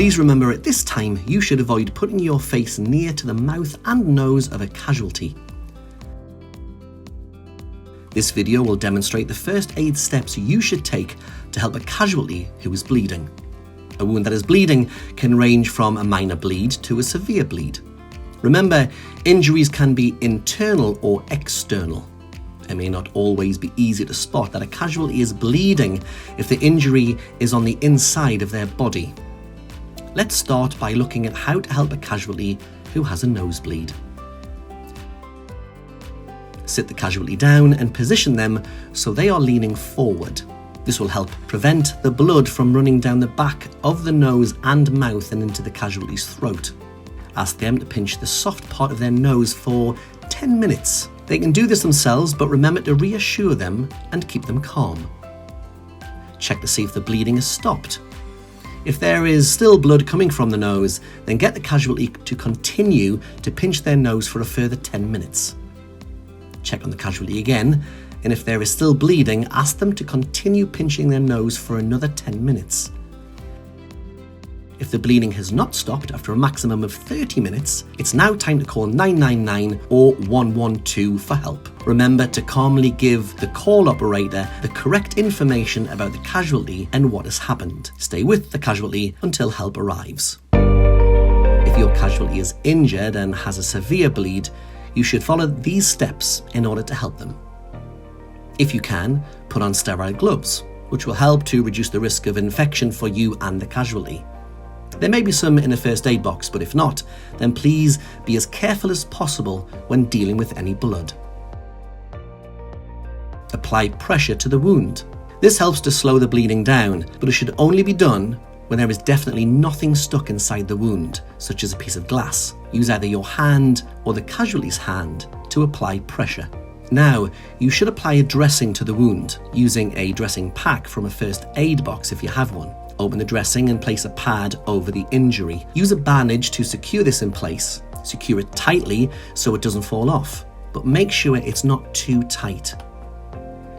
Please remember at this time you should avoid putting your face near to the mouth and nose of a casualty. This video will demonstrate the first aid steps you should take to help a casualty who is bleeding. A wound that is bleeding can range from a minor bleed to a severe bleed. Remember, injuries can be internal or external. It may not always be easy to spot that a casualty is bleeding if the injury is on the inside of their body. Let's start by looking at how to help a casualty who has a nosebleed. Sit the casualty down and position them so they are leaning forward. This will help prevent the blood from running down the back of the nose and mouth and into the casualty's throat. Ask them to pinch the soft part of their nose for 10 minutes. They can do this themselves, but remember to reassure them and keep them calm. Check to see if the bleeding has stopped. If there is still blood coming from the nose, then get the casualty to continue to pinch their nose for a further 10 minutes. Check on the casualty again, and if there is still bleeding, ask them to continue pinching their nose for another 10 minutes. If the bleeding has not stopped after a maximum of 30 minutes, it's now time to call 999 or 112 for help. Remember to calmly give the call operator the correct information about the casualty and what has happened. Stay with the casualty until help arrives. If your casualty is injured and has a severe bleed, you should follow these steps in order to help them. If you can, put on sterile gloves, which will help to reduce the risk of infection for you and the casualty. There may be some in a first aid box, but if not, then please be as careful as possible when dealing with any blood. Apply pressure to the wound. This helps to slow the bleeding down, but it should only be done when there is definitely nothing stuck inside the wound, such as a piece of glass. Use either your hand or the casualty's hand to apply pressure. Now, you should apply a dressing to the wound, using a dressing pack from a first aid box if you have one. Open the dressing and place a pad over the injury. Use a bandage to secure this in place. Secure it tightly so it doesn't fall off, but make sure it's not too tight.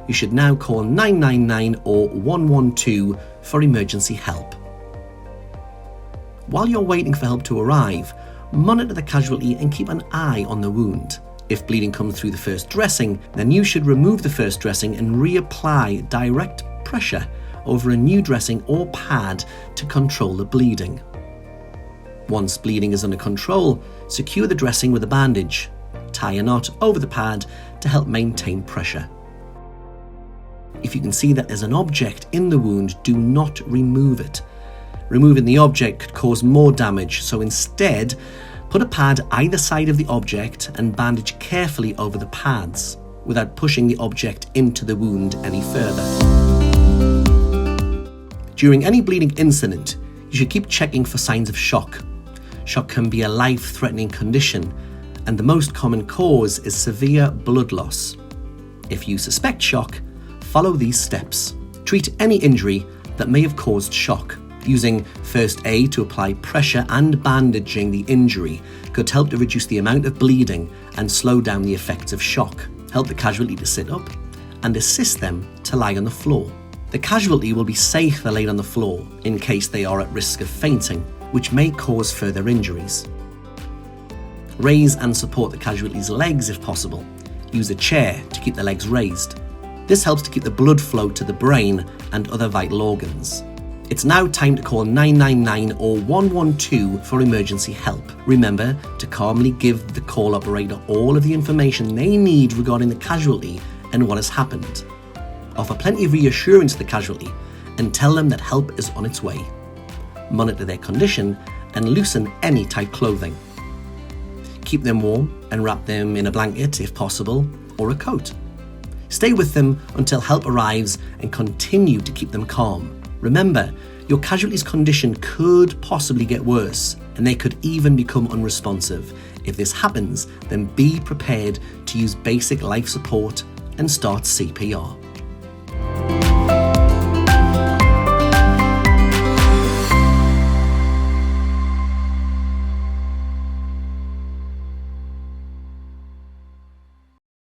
You should now call 999 or 112 for emergency help. While you're waiting for help to arrive, monitor the casualty and keep an eye on the wound. If bleeding comes through the first dressing, then you should remove the first dressing and reapply direct pressure over a new dressing or pad to control the bleeding. Once bleeding is under control, secure the dressing with a bandage. Tie a knot over the pad to help maintain pressure. If you can see that there's an object in the wound, do not remove it. Removing the object could cause more damage, so instead, put a pad either side of the object and bandage carefully over the pads, without pushing the object into the wound any further. During any bleeding incident, you should keep checking for signs of shock. Shock can be a life-threatening condition, and the most common cause is severe blood loss. If you suspect shock, follow these steps. Treat any injury that may have caused shock. Using first aid to apply pressure and bandaging the injury could help to reduce the amount of bleeding and slow down the effects of shock. Help the casualty to sit up and assist them to lie on the floor. The casualty will be safer laid on the floor in case they are at risk of fainting, which may cause further injuries. Raise and support the casualty's legs if possible. Use a chair to keep the legs raised. This helps to keep the blood flow to the brain and other vital organs. It's now time to call 999 or 112 for emergency help. Remember to calmly give the call operator all of the information they need regarding the casualty and what has happened. Offer plenty of reassurance to the casualty and tell them that help is on its way. Monitor their condition and loosen any tight clothing. Keep them warm and wrap them in a blanket if possible, or a coat. Stay with them until help arrives and continue to keep them calm. Remember, your casualty's condition could possibly get worse, and they could even become unresponsive. If this happens, then be prepared to use basic life support and start CPR.